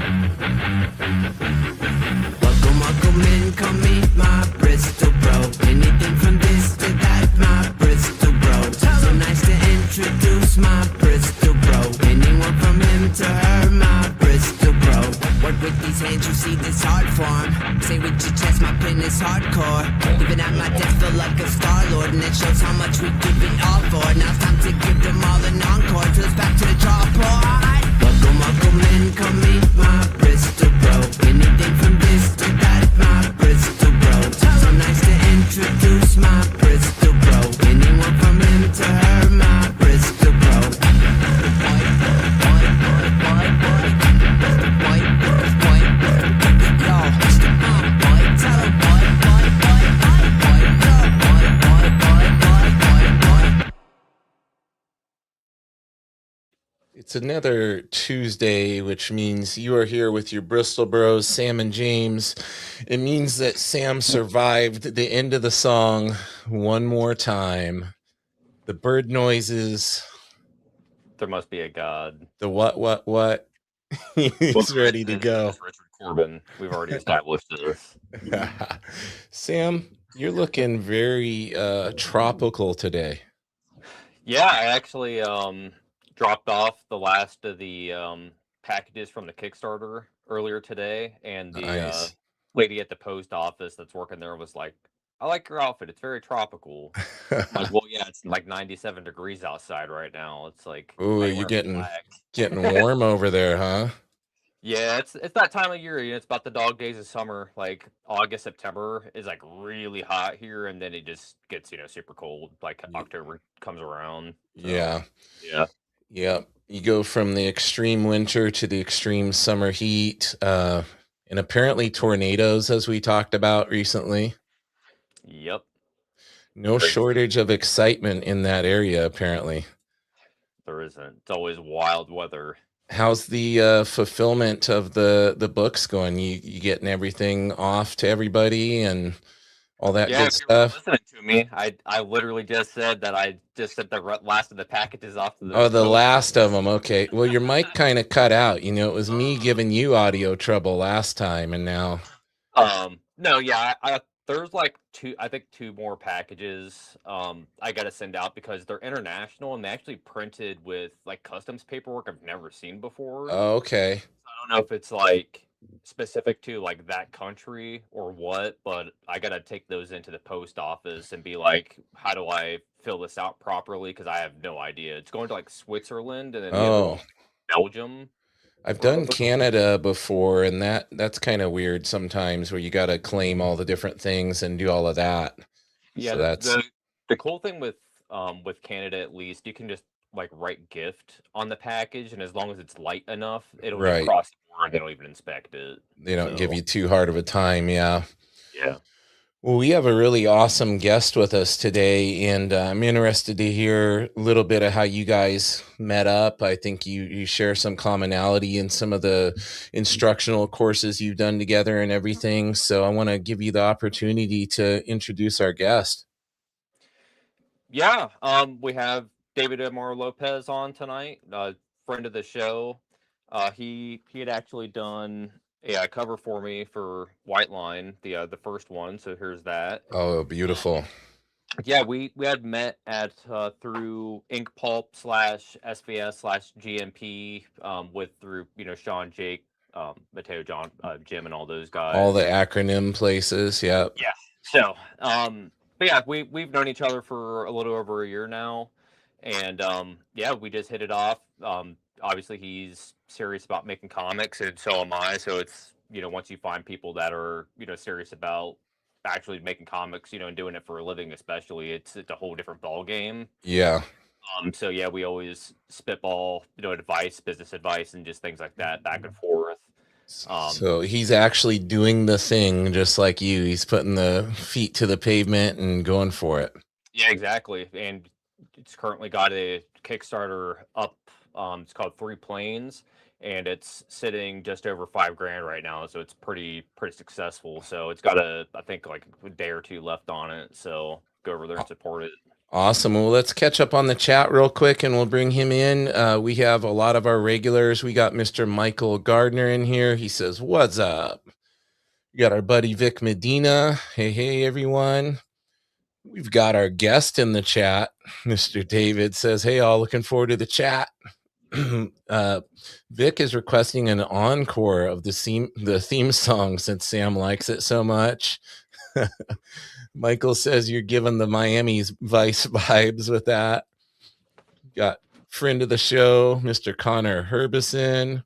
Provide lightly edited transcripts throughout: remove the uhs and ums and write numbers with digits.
Welcome, welcome in, come meet my Bristol bro. Anything from this to that, my Bristol bro. So nice to introduce my Bristol bro. Anyone from him to her, my Bristol bro. Work with these hands, you see this hard form. Say with your chest, my pen is hardcore. Living at my desk, feel like a star-lord. And it shows how much we give it all for. Now it's time to give them all an encore. Till it's back to the drawboard. Welcome, welcome in, come meet my Bristol bro. Anything from this to that, my Bristol bro. So nice to introduce my Bristol bro. Anyone from him to her, my Bristol bro. It's another Tuesday, which means you are here with your Bristol Bros, Sam and James. It means that Sam survived the end of the song one more time. The bird noises, There must be a god. the what. He's ready to go. It's Richard Corbin. We've already established this. Sam, you're looking very tropical today. Yeah, I actually dropped off the last of the packages from the Kickstarter earlier today, and the Nice. lady at the post office that's working there was like, "I like your outfit. It's very tropical." I'm like, well, yeah, it's like 97 degrees outside right now. It's like, Ooh, why you you're wearing getting black? warm over there, huh? Yeah, it's that time of year. It's about the dog days of summer. Like August, September is like really hot here, and then it just gets super cold. Like October comes around. So, Yeah. yeah. Yeah, you go from the extreme winter to the extreme summer heat, and apparently tornadoes, as we talked about recently. Yep. No Crazy. shortage of excitement in that area, apparently. There isn't. It's always wild weather. How's the fulfillment of the books going? You getting everything off to everybody and all that Yeah, good if you were stuff? listening to me, I literally just said that I just sent the last of the packages off to the Oh, the post last of office. them. Okay. Well, your mic kind of cut out. It was me giving you audio trouble last time, and now. No, yeah, there's like I think two more packages I gotta send out because they're international and they actually printed with like customs paperwork I've never seen before. Oh, okay. I don't know if it's like specific to like that country or what, but I gotta take those into the post office and be like, how do I fill this out properly? Because I have no idea. It's going to like Switzerland and then the other Oh. one, Belgium. I've done Canada before, and that's kind of weird sometimes where you got to claim all the different things and do all of that. Yeah, So that's the cool thing with Canada at least, you can just like write gift on the package, and as long as it's light enough, it'll just right. cross the border. They don't even inspect it. They don't give So, you too hard of a time. Yeah. yeah. Well, we have a really awesome guest with us today, and I'm interested to hear a little bit of how you guys met up. I think you share some commonality in some of the instructional courses you've done together and everything. So I want to give you the opportunity to introduce our guest. Yeah, we have David Omar Lopez on tonight, friend of the show. He had actually done a cover for me for White Line, the first one. So here's that. Oh, beautiful. Yeah, we had met at through Ink Pulp /SVS/GMP through Sean, Jake, Mateo, John, Jim, and all those guys. All the acronym places. Yeah. Yeah. So but yeah, we've known each other for a little over a year now, and yeah, we just hit it off. Obviously, he's serious about making comics, and so am I. So it's once you find people that are serious about actually making comics, and doing it for a living, especially, it's a whole different ball game. Yeah. So yeah, we always spitball, advice, business advice, and just things like that, back and forth. So he's actually doing the thing just like you. He's putting the feet to the pavement and going for it. Yeah, exactly. And it's currently got a Kickstarter up. It's called Three Planes, and it's sitting just over $5,000 right now. So it's pretty successful. So it's got I think like a day or two left on it. So go over there and support it. Awesome. Well, let's catch up on the chat real quick and we'll bring him in. We have a lot of our regulars. We got Mr. Michael Gardner in here. He says, "What's up?" We got our buddy Vic Medina. Hey, everyone. We've got our guest in the chat. Mr. David says, "Hey, all, looking forward to the chat." Vic is requesting an encore of the theme song since Sam likes it so much. Michael says you're giving the Miami's Vice vibes with that. Got friend of the show, Mr. Connor Herbison.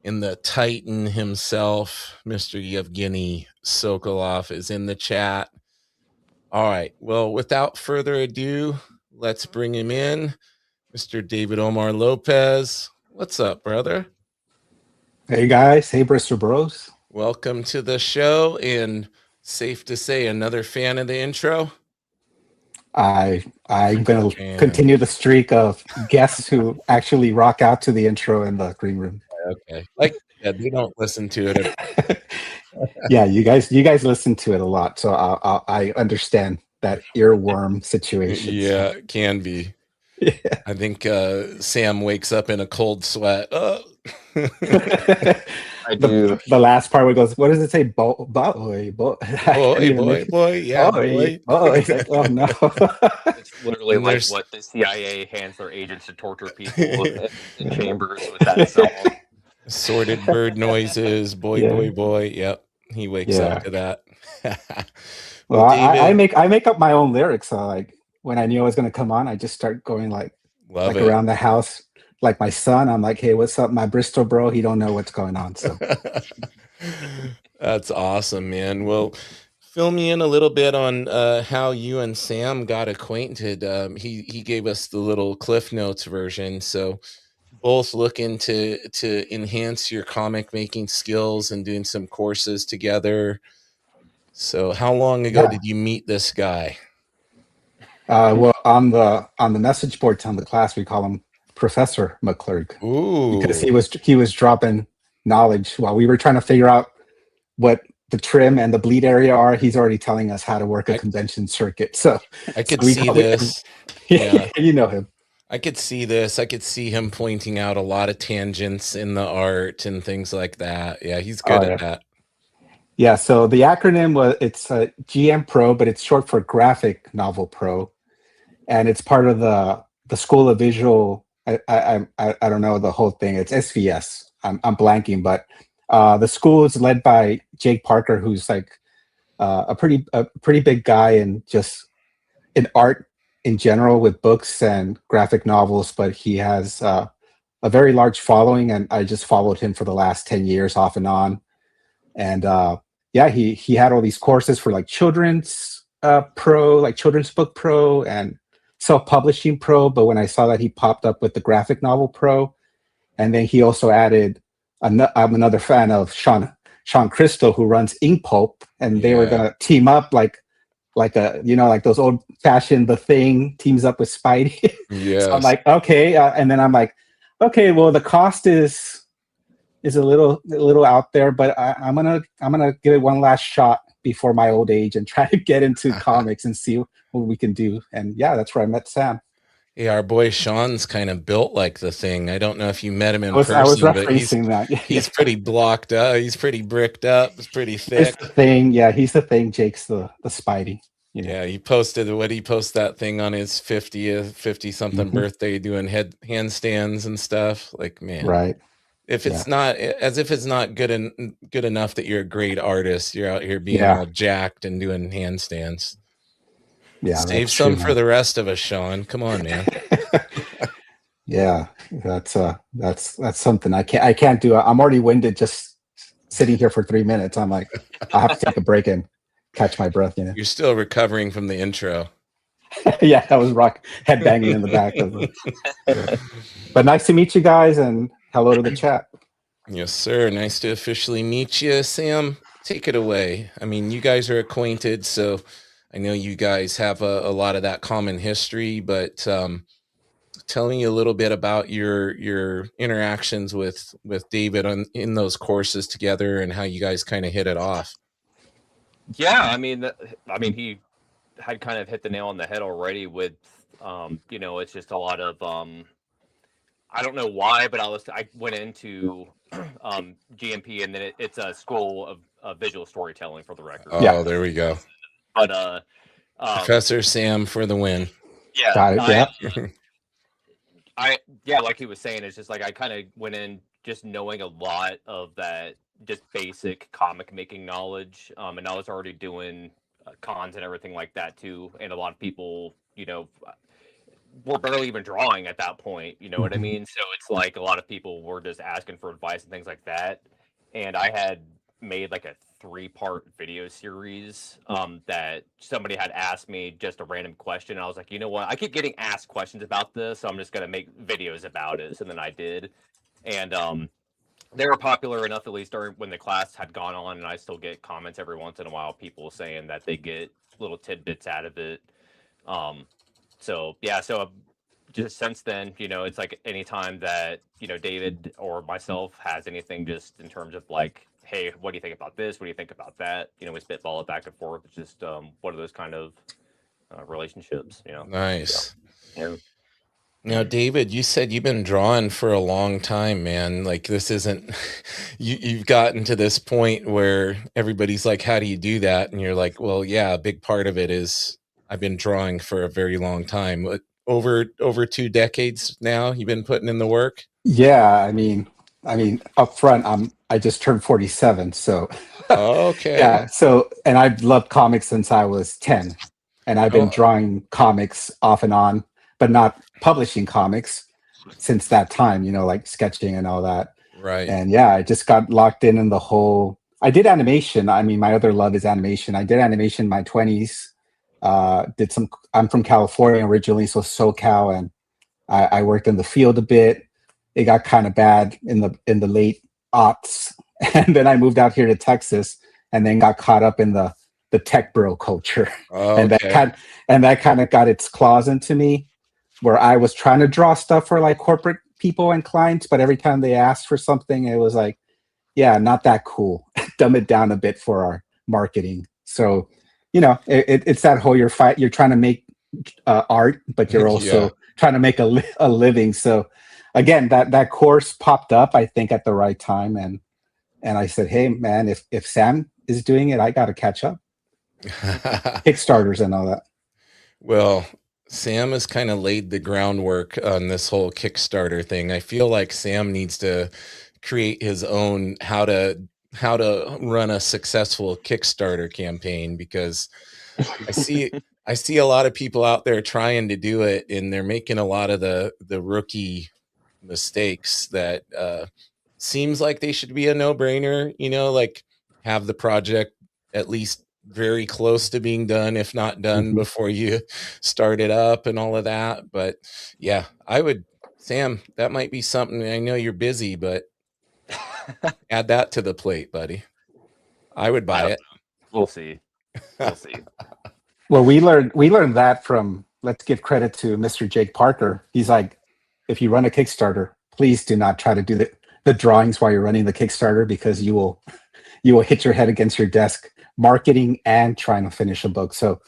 And the Titan himself, Mr. Yevgeny Sokolov, is in the chat. All right. Well, without further ado, let's bring him in. Mr. David Omar Lopez. What's up, brother? Hey, guys. Hey, Bristol Bros. Welcome to the show. And safe to say, another fan of the intro? I'm going to continue the streak of guests who actually rock out to the intro in the green room. Okay. Like they don't listen to it. Yeah, you guys listen to it a lot, so I understand that earworm situation. Yeah, it can be. Yeah. I think Sam wakes up in a cold sweat. I do. The last part where it goes, what does it say? Boy. Boy. Yeah, boy. It's like, oh no. It's literally like what the CIA hands their agents to torture people in chambers with that song. Assorted bird noises, boy. Yep, he wakes up to that. Well, I make up my own lyrics. So like when I knew I was going to come on, I just start going like around the house. Like my son, I'm like, hey, what's up, my Bristol bro? He don't know what's going on. So that's awesome, man. Well, fill me in a little bit on how you and Sam got acquainted. He gave us the little Cliff Notes version. So both looking to enhance your comic making skills and doing some courses together. So how long ago did you meet this guy? Well, on the message boards on the class, we call him Professor McClurg. Ooh. Because he was dropping knowledge while we were trying to figure out what the trim and the bleed area are. He's already telling us how to work a convention circuit. So I could see this. Yeah, you know him. I could see this. I could see him pointing out a lot of tangents in the art and things like that. Yeah, he's good at that. Yeah, so the acronym it's GM Pro, but it's short for Graphic Novel Pro, and it's part of the School of Visual. I don't know the whole thing. It's SVS. I'm blanking, but the school is led by Jake Parker, who's like a pretty big guy in just in art in general with books and graphic novels. But he has a very large following, and I just followed him for the last 10 years off and on. And he had all these courses for like children's pro, like children's book pro and self-publishing pro. But when I saw that he popped up with the graphic novel pro, and then he also added, I'm another fan of Sean Crystal, who runs Ink Pulp, and they were gonna team up like those old fashioned The Thing teams up with Spidey. Yeah. So I'm like, okay, and then I'm like, okay, well the cost is a little out there, but I'm gonna give it one last shot before my old age and try to get into comics and see what we can do. And yeah, that's where I met Sam. Yeah, our boy Sean's kind of built like The Thing. I don't know if you met him in person. I was referencing that. He's pretty blocked up. He's pretty bricked up. He's pretty thick. He's The Thing. Yeah, he's The Thing. Jake's the Spidey. You know? Yeah, he posted that thing on his 50-something birthday, doing handstands and stuff. Like, man, right? If it's not good enough that you're a great artist, you're out here being all jacked and doing handstands. Yeah, save some for the rest of us, Sean. Come on, man. Yeah, that's something I can't do. I'm already winded just sitting here for 3 minutes. I'm like, I have to take a break and catch my breath. You know, you're still recovering from the intro. Yeah, that was head banging in the back of it. But nice to meet you guys, and hello to the chat. Yes, sir. Nice to officially meet you, Sam. Take it away. I mean, you guys are acquainted, so I know you guys have a lot of that common history, but tell me a little bit about your interactions with David in those courses together and how you guys kind of hit it off. Yeah, I mean, he had kind of hit the nail on the head already with, it's just a lot of, I don't know why, but I went into GMP, and then it's a school of visual storytelling, for the record. Oh, Yeah. there we go. But Professor Sam for the win. yeah, Got it. Yeah. like he was saying, it's just like I kind of went in just knowing a lot of that, just basic comic making knowledge, and I was already doing cons and everything like that too, and a lot of people, were barely even drawing at that point, you know what I Mhm. mean? So it's like a lot of people were just asking for advice and things like that, and I had made like a 3-part video series that somebody had asked me just a random question, and I was like, you know what, I keep getting asked questions about this, so I'm just going to make videos about it. So then I did, and they were popular enough, at least during when the class had gone on, and I still get comments every once in a while, people saying that they get little tidbits out of it. So yeah, so just since then, it's like anytime that, David or myself has anything just in terms of like, hey, what do you think about this? What do you think about that? We spitball it back and forth. It's just one of those kind of relationships, Nice. Yeah. Now, David, you said you've been drawing for a long time, man. Like this isn't you've gotten to this point where everybody's like, how do you do that? And you're like, well, yeah, a big part of it is I've been drawing for a very long time. Over 2 decades now, you've been putting in the work. Yeah. Up front, I just turned 47, so Okay. yeah. So, and I've loved comics since I was 10, and I've been Oh, drawing comics off and on, but not publishing comics since that time. Like sketching and all that. right. And yeah, I just got locked in the whole. I did animation. My other love is animation. I did animation in my 20s. I'm from California originally, so SoCal, and I worked in the field a bit. It got kind of bad in the late aughts, and then I moved out here to Texas, and then got caught up in the tech bro culture, and Okay. that kind of got its claws into me, where I was trying to draw stuff for like corporate people and clients, but every time they asked for something, it was like, yeah, not that cool. Dumb it down a bit for our marketing. So, it's that whole you're trying to make art, but you're also Yeah. trying to make a living. So, again, that course popped up, I think, at the right time, and I said, hey, man, if Sam is doing it, I got to catch up. Kickstarters and all that. Well, Sam has kind of laid the groundwork on this whole Kickstarter thing. I feel like Sam needs to create his own how to run a successful Kickstarter campaign, because I see a lot of people out there trying to do it, and they're making a lot of the rookie mistakes that seems like they should be a no-brainer, like have the project at least very close to being done, if not done, Mhm. before you start it up and all of that. But yeah, Sam, that might be something. I know you're busy, but add that to the plate, buddy. I would I buy don't it. We'll see. We'll see. Well, we learned that from, let's give credit to Mr. Jake Parker. He's like, if you run a Kickstarter, please do not try to do the drawings while you're running the Kickstarter, because you will hit your head against your desk marketing and trying to finish a book. So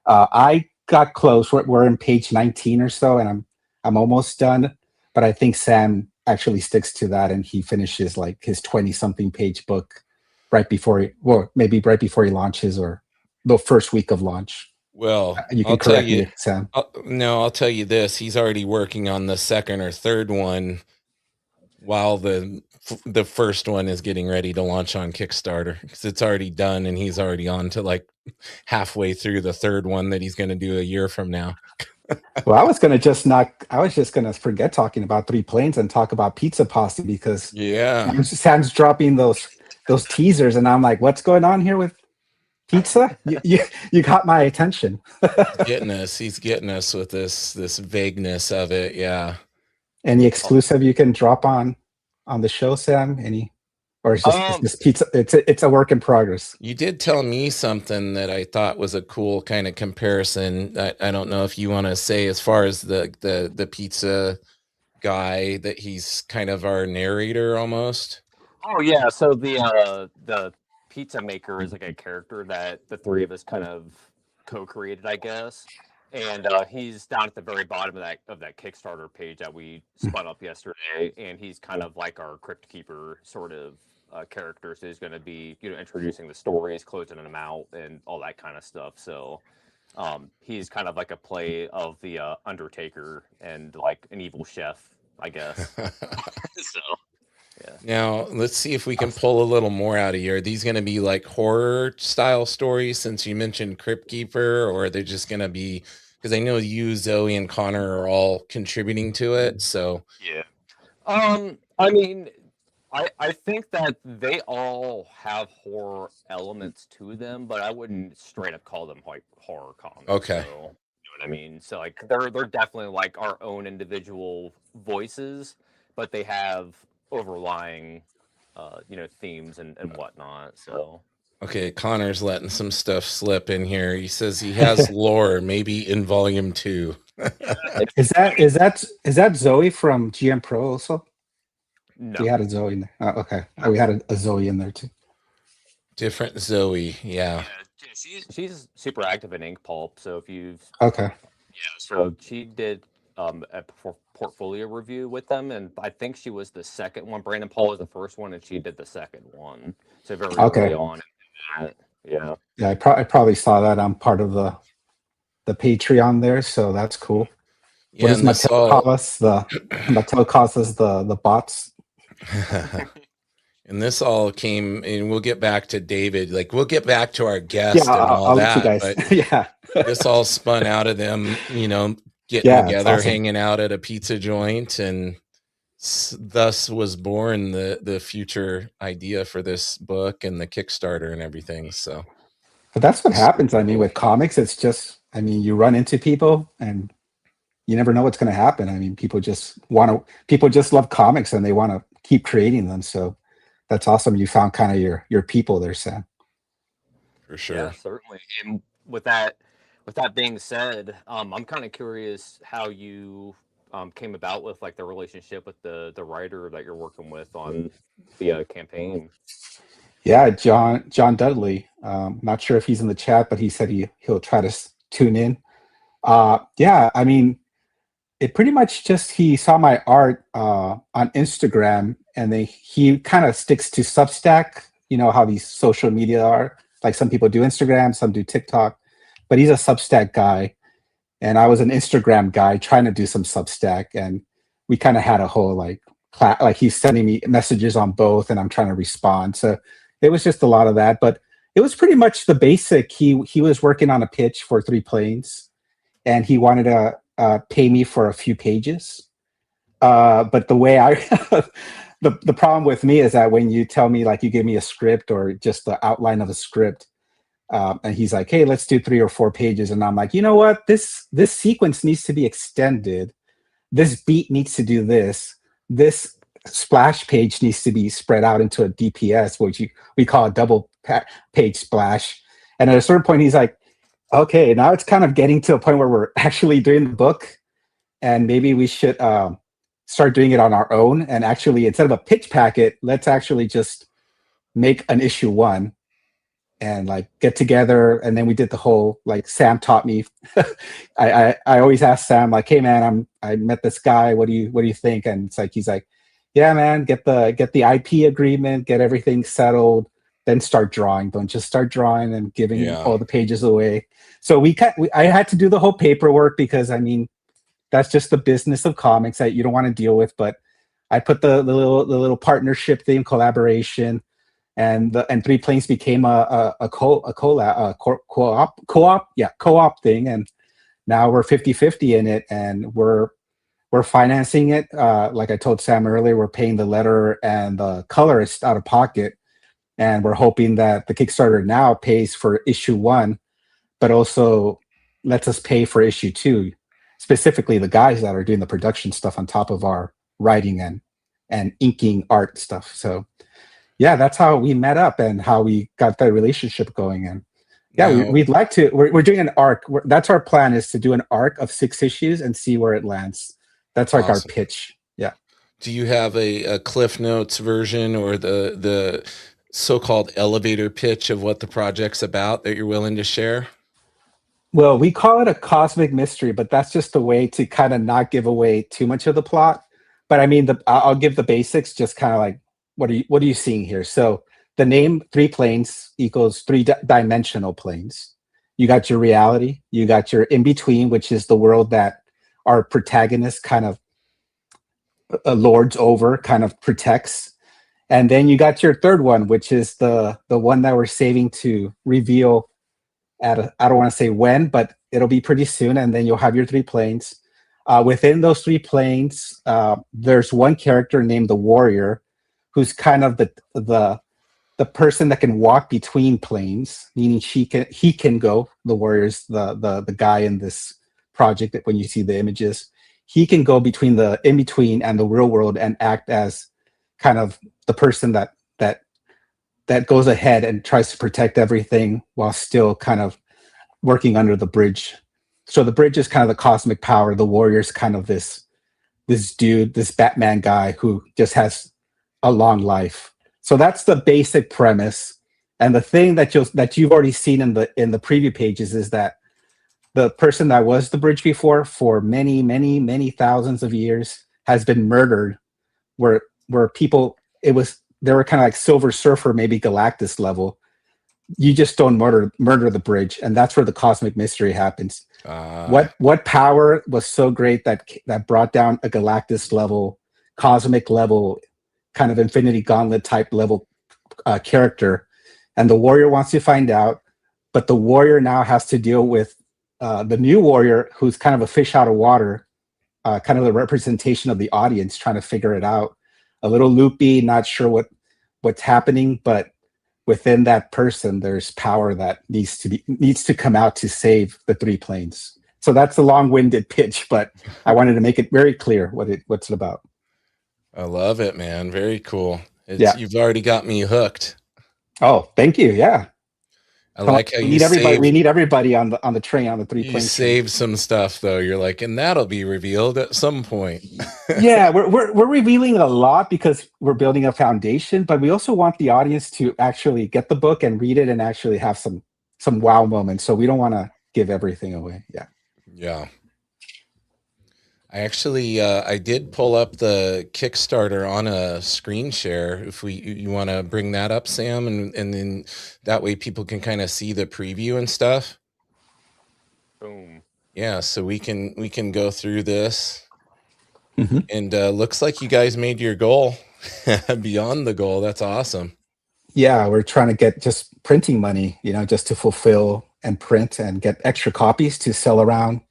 I got close. We're in page 19 or so, and I'm almost done. But I think Sam actually sticks to that, and he finishes like his 20-something page book maybe right before he launches, or the first week of launch. Well, You can I'll tell correct you. me, Sam. I'll tell you this. He's already working on the second or third one, while the first one is getting ready to launch on Kickstarter, because it's already done, and he's already on to like halfway through the third one that he's going to do a year from now. Well, I was just gonna forget talking about Three Planes and talk about Pizza Posse, because Yeah. Sam's dropping those teasers, and I'm like, what's going on here with pizza? You caught my attention. He's getting us with this vagueness of it. Yeah. Any exclusive you can drop on the show, Sam? Any, or it's just pizza? It's a work in progress. You did tell me something that I thought was a cool kind of comparison. I don't know if you want to say, as far as the pizza guy, that he's kind of our narrator almost. Oh yeah, so the pizza maker is like a character that the three of us kind of co-created, I guess. And he's down at the very bottom of that Kickstarter page that we spun up yesterday, and he's kind of like our crypt keeper sort of character. So he's going to be, introducing the stories, closing them out, and all that kind of stuff. So he's kind of like a play of the Undertaker and like an evil chef, I guess. So yeah. Now, let's see if we can pull a little more out of here. Are these going to be like horror style stories since you mentioned Crypt Keeper, or are they just going to be, because I know you, Zoe, and Connor are all contributing to it. So yeah. I mean, I think that they all have horror elements to them, but I wouldn't straight up call them like horror comics. Okay. So, you know what I mean? So like they're definitely like our own individual voices, but they have overlying themes and whatnot. So Okay, Connor's letting some stuff slip in here. He says he has lore, maybe in volume 2. Is that Zoe from GM Pro also? no. We had a Zoe in there. Oh, okay. Oh, we had a Zoe in there too. Different Zoe, yeah. She's super active in Ink Pulp. So if you've Okay. so she did a portfolio review with them, and I think she was the second one. Brandon Paul was the first one, and she did the second one. So very early on. Yeah. Yeah, I probably saw that. I'm part of the Patreon there, so that's cool. Yeah, What does Mattel call us? Mattel calls us the bots. And this all came, and we'll get back to David. Like, we'll get back to our guest and all I'll that. let you guys. But yeah. this all spun out of them, getting together, awesome. Hanging out at a pizza joint, and thus was born the future idea for this book and the Kickstarter and everything. So, but that's what happens. I mean, with comics, it's just, you run into people and you never know what's going to happen. I mean, people just love comics and they want to keep creating them. So that's awesome. You found kind of your people there, Sam. For sure. Yeah, certainly. And with that being said, I'm kind of curious how you came about with like the relationship with the writer that you're working with on the campaign. Yeah, John Dudley. Not sure if he's in the chat, but he said he'll try to tune in. Yeah, I mean, it pretty much just, he saw my art on Instagram, and he kind of sticks to Substack. You know how these social media are. Like some people do Instagram, some do TikTok, but he's a Substack guy. And I was an Instagram guy trying to do some Substack, and we kind of had a whole like he's sending me messages on both, and I'm trying to respond. So it was just a lot of that, but it was pretty much the basic. He was working on a pitch for 3 Planes, and he wanted to pay me for a few pages. But the way the problem with me is that when you tell me, like, you give me a script or just the outline of a script, and he's like, hey, let's do 3 or 4 pages. And I'm like, you know what? This sequence needs to be extended. This beat needs to do this. This splash page needs to be spread out into a DPS, which we call a double page splash. And at a certain point, he's like, okay, now it's kind of getting to a point where we're actually doing the book, and maybe we should start doing it on our own. And actually, instead of a pitch packet, let's actually just make an issue 1 and like get together. And then we did the whole, like, Sam taught me. I always ask Sam, like, hey man, I met this guy. What do you think? And it's like, he's like, yeah, man, get the IP agreement, get everything settled, then start drawing. Don't just start drawing and giving all the pages away. So I had to do the whole paperwork, because I mean, that's just the business of comics that you don't want to deal with. But I put the little partnership thing, collaboration, and 3 Planes became a co-op thing, and now we're 50-50 in it, and we're financing it. Like I told Sam earlier, we're paying the letter and the colorist out of pocket, and we're hoping that the Kickstarter now pays for issue 1, but also lets us pay for issue 2, specifically the guys that are doing the production stuff on top of our writing and inking art stuff. So yeah, that's how we met up and how we got that relationship going. And yeah, we'd like to, we're doing an arc. That's our plan, is to do an arc of 6 issues and see where it lands. That's like our pitch. Yeah. Do you have a Cliff Notes version, or the so-called elevator pitch of what the project's about that you're willing to share? Well, we call it a cosmic mystery, but that's just a way to kind of not give away too much of the plot. But I mean, I'll give the basics, just kind of like what are you seeing here? So the name three planes equals dimensional planes. You got your reality, you got your in between, which is the world that our protagonist kind of lords over, kind of protects. And then you got your third one, which is the one that we're saving to reveal I don't want to say when, but it'll be pretty soon. And then you'll have your three planes. Within those three planes, there's one character named the Warrior, who's kind of the person that can walk between planes, meaning he can go. The Warrior's the guy in this project that when you see the images, he can go between the in between and the real world and act as kind of the person that goes ahead and tries to protect everything while still kind of working under the bridge. So the bridge is kind of the cosmic power. The Warrior's kind of this dude, this Batman guy who just has a long life. So that's the basic premise. And the thing that you've already seen in the preview pages is that the person that was the bridge before for many, many, many thousands of years has been murdered, where people they were kind of like Silver Surfer, maybe Galactus level. You just don't murder the bridge, and that's where the cosmic mystery happens. What power was so great that brought down a Galactus level, cosmic level, kind of Infinity Gauntlet type level character? And the Warrior wants to find out, but the Warrior now has to deal with the new Warrior, who's kind of a fish out of water, kind of the representation of the audience trying to figure it out. A little loopy, not sure what's happening, but within that person, there's power that needs to come out to save the three planes. So that's a long-winded pitch, but I wanted to make it very clear what's it about. I love it, man. Very cool. You've already got me hooked. Oh, thank you. Yeah. I like how we need everybody on the train, on the three planes. You save some stuff though. You're like, and that'll be revealed at some point. Yeah, we're revealing a lot because we're building a foundation, but we also want the audience to actually get the book and read it and actually have some wow moments. So we don't want to give everything away. Yeah. Yeah. I actually I did pull up the Kickstarter on a screen share. If you want to bring that up, Sam, and then that way people can kind of see the preview and stuff. Boom. Yeah, so we can go through this. Mm-hmm. And looks like you guys made your goal beyond the goal. That's awesome. Yeah, we're trying to get just printing money, just to fulfill and print and get extra copies to sell around.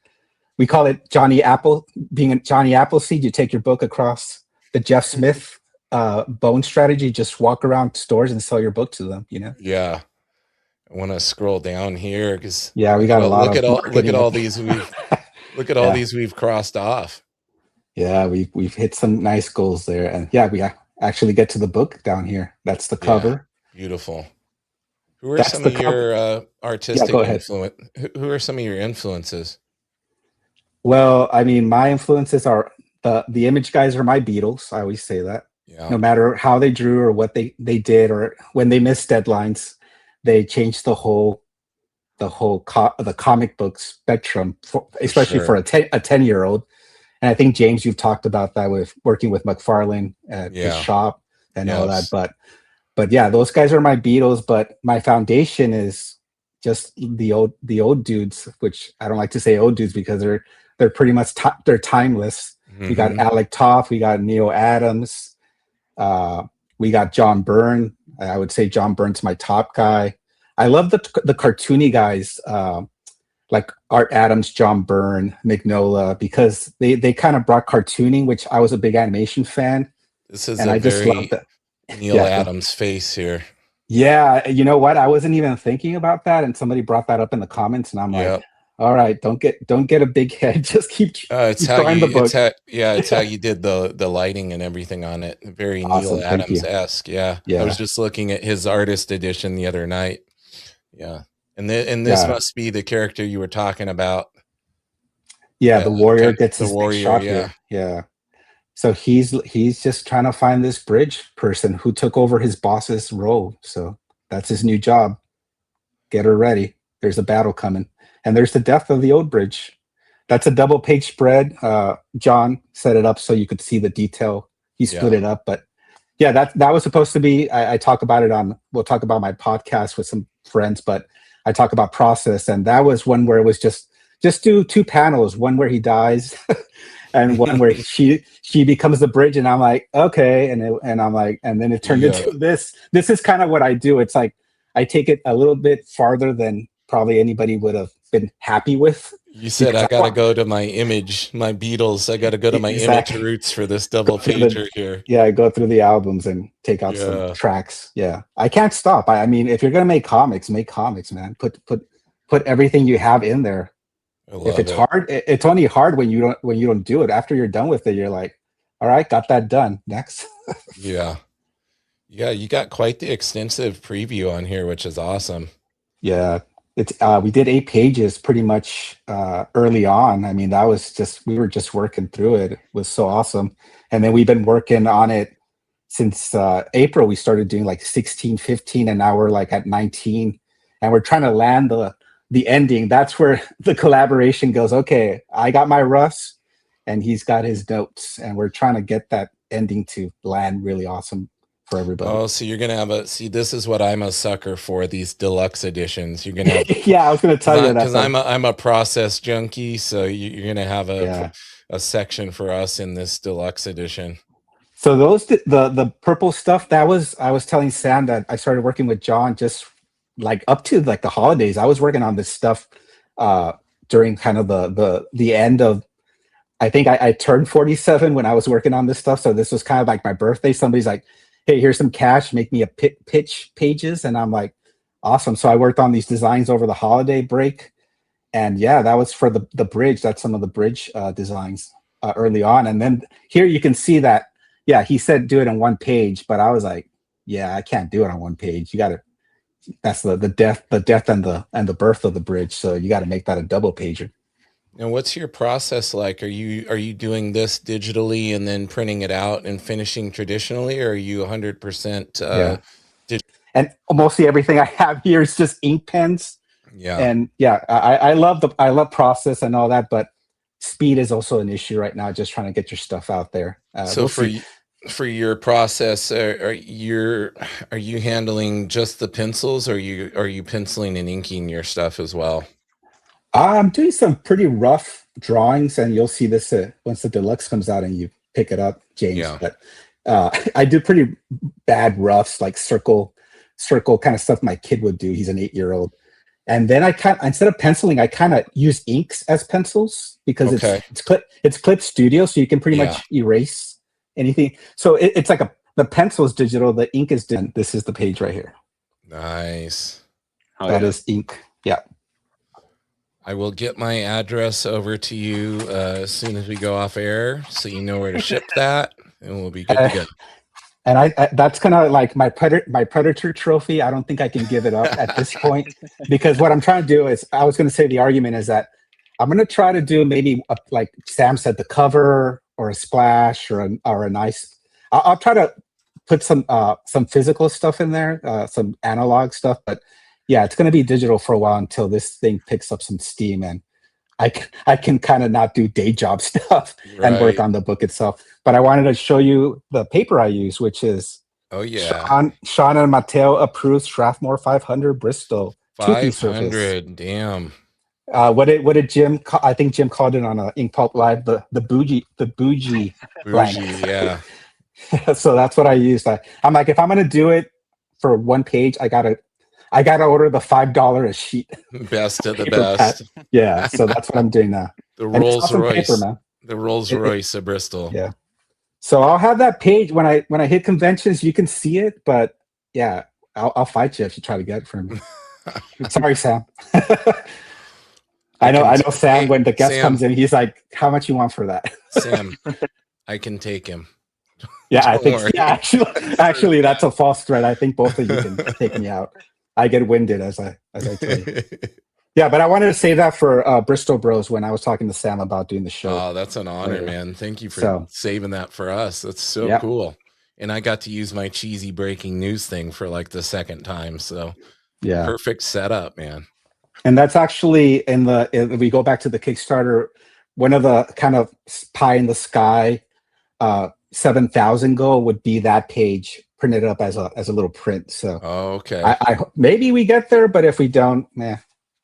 We call it Johnny Apple, being a Johnny Appleseed. You take your book across the Jeff Smith bone strategy, just walk around stores and sell your book to them, Yeah. I want to scroll down here because we got a lot of look at all these these we've crossed off. Yeah, we've hit some nice goals there. And we actually get to the book down here. That's the cover. Yeah, beautiful. Who are some of your artistic influence? Who are some of your influences? Well, I mean, my influences are the image guys are my Beatles. I always say that. Yeah. No matter how they drew or what they did or when they missed deadlines, they changed the comic book spectrum, especially for a 10-year-old. And I think, James, you've talked about that with working with McFarlane at his shop and all that. But yeah, those guys are my Beatles. But my foundation is just the old dudes, which I don't like to say old dudes because they're pretty much they're timeless. Mm-hmm. We got Alec Toff, we got Neil Adams, we got John Byrne. I would say John Byrne's my top guy. I love the cartoony guys like Art Adams, John Byrne, Mignola, because they kind of brought cartooning, which I was a big animation fan. This is and I just loved it. Neil Adams face here. Yeah, you know what? I wasn't even thinking about that, and somebody brought that up in the comments, and I'm like, all right, don't get a big head. Just keep drawing the book. It's how you did the lighting and everything on it. Very awesome. Neil Adams-esque. Yeah. I was just looking at his artist edition the other night. Yeah. And this must be the character you were talking about. Yeah, the Warrior gets his big shot here. Yeah. So he's just trying to find this bridge person who took over his boss's role. So that's his new job. Get her ready. There's a battle coming. and there's the death of the old bridge. That's a double page spread. John set it up so you could see the detail. He split it up, but yeah, that was supposed to be. I talk about it on. We'll talk about my podcast with some friends, but I talk about process, and that was one where it was just do 2 panels, one where he dies, and one where she becomes the bridge, and I'm like, okay, and I'm like, and then it turned into this. This is kind of what I do. It's like I take it a little bit farther than probably anybody would have been happy with. You said I got to go to my image, my Beatles. I got to go to my image roots for this double pager here. Yeah, I go through the albums and take out some tracks. Yeah, I can't stop. I mean, if you're gonna make comics, man. Put everything you have in there. If it's hard, it's only hard when you don't do it. After you're done with it, you're like, all right, got that done. Next. Yeah, you got quite the extensive preview on here, which is awesome. Yeah. It's we did 8 pages pretty much early on. I mean, that was we were just working through it. It was so awesome. And then we've been working on it since April. We started doing like 16, 15, and now we're like at 19. And we're trying to land the ending. That's where the collaboration goes. Okay, I got my Russ and he's got his notes. And we're trying to get that ending to land really awesome for everybody. Oh, so you're gonna have this is what I'm a sucker for, these deluxe editions. You're gonna have yeah, I was gonna tell you that because I'm a process junkie, so you're gonna have a section for us in this deluxe edition. So those the purple stuff, I was telling Sam that I started working with John just like up to like the holidays. I was working on this stuff during kind of the end of, I think I turned 47 when I was working on this stuff. So this was kind of like my birthday. Somebody's like, hey, here's some cash, make me a pitch pages. And I'm like, awesome. So I worked on these designs over the holiday break. And yeah, that was for the bridge. That's some of the bridge designs early on. And then here you can see that, yeah, he said do it on 1 page, but I was like, yeah, I can't do it on 1 page. You got to, that's the death and the birth of the bridge. So you got to make that a double pager. And what's your process like? Are you doing this digitally and then printing it out and finishing traditionally, or are you 100% digital? And mostly everything I have here is just ink pens. Yeah. And yeah, I love process and all that, but speed is also an issue right now. Just trying to get your stuff out there. So for your process, are you handling just the pencils, or are you penciling and inking your stuff as well? I'm doing some pretty rough drawings, and you'll see this once the deluxe comes out and you pick it up, James. Yeah. But I do pretty bad roughs, like circle kind of stuff my kid would do. He's an 8-year-old. And then instead of penciling, I kind of use inks as pencils because it's Clip Studio, so you can pretty much erase anything. So it's like the pencil is digital, the ink is digital. This is the page right here. Nice. That is ink. Yeah. I will get my address over to you as soon as we go off air, so you know where to ship that, and we'll be good to go. And I that's kind of like my Predator trophy. I don't think I can give it up at this point, because what I'm trying to do is, I was going to say the argument is that I'm going to try to do maybe like Sam said, the cover or a splash or a nice. I'll try to put some physical stuff in there, some analog stuff, but yeah, it's going to be digital for a while until this thing picks up some steam, and I can kind of not do day job stuff and work on the book itself. But I wanted to show you the paper I use, which is Sean and Mateo approved Strathmore 500 Bristol 500. Damn. What did Jim? I think Jim called it on Ink Pulp Live the bougie blank. Yeah. So that's what I used. I'm like, if I'm gonna do it for 1 page, I gotta order the $5 a sheet. Best of the best. Yeah, so that's what I'm doing now. The Rolls Royce, paper, man. The Rolls Royce of Bristol. Yeah. So I'll have that page when I hit conventions. You can see it, but yeah, I'll fight you if you try to get it from me. Sorry, Sam. I know, Sam. When the guest comes in, he's like, "How much you want for that?" Sam, I can take him. Yeah, I think. Yeah, actually, that's a false threat. I think both of you can take me out. I get winded as I tell you. Yeah, but I wanted to say that for Bristol Bros when I was talking to Sam about doing the show. Oh, that's an honor, man. Thank you for saving that for us. That's so cool. And I got to use my cheesy breaking news thing for like the second time. So yeah, perfect setup, man. And that's actually if we go back to the Kickstarter, one of the kind of pie in the sky 7,000 goal would be that page printed up as a little print. So Oh, okay. maybe we get there, but if we don't,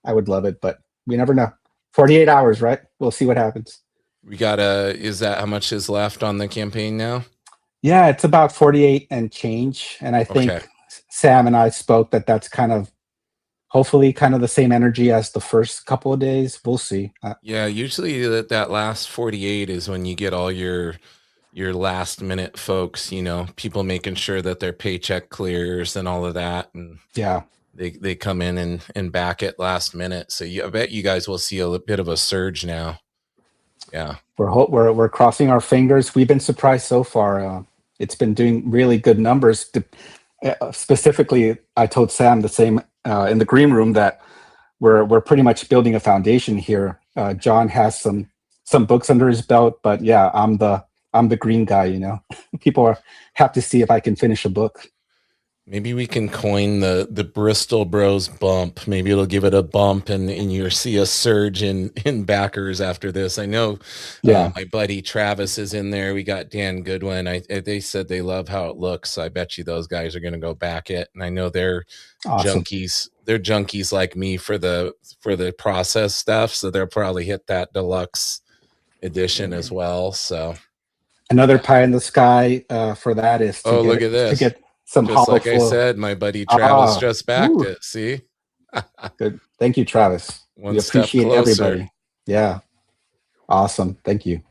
I would love it, but we never know. 48 hours, right? We'll see what happens. We got is that how much is left on the campaign now? Yeah, it's about 48 and change. And I think Sam and I spoke that's kind of hopefully kind of the same energy as the first couple of days. We'll see. Yeah, usually that last 48 is when you get all your last minute folks, people making sure that their paycheck clears and all of that. And yeah, they come in and back at last minute. So I bet you guys will see a bit of a surge now. Yeah. We're crossing our fingers. We've been surprised so far. It's been doing really good numbers. Specifically, I told Sam the same in the green room that we're pretty much building a foundation here. John has some books under his belt, but yeah, I'm the green guy. People have to see if I can finish a book. Maybe we can coin the Bristol Bros bump. Maybe it'll give it a bump, and you'll see a surge in backers after this. I know. My buddy Travis is in there. We got Dan Goodwin. They said they love how it looks. So I bet you those guys are going to go back it. And I know they're awesome. junkies. They're junkies like me for the process stuff. So they'll probably hit that deluxe edition as well. So another pie in the sky for that is to look at this. To get some just like I said, my buddy Travis just backed it. See? Good. Thank you, Travis. We appreciate everybody. Yeah. Awesome. Thank you.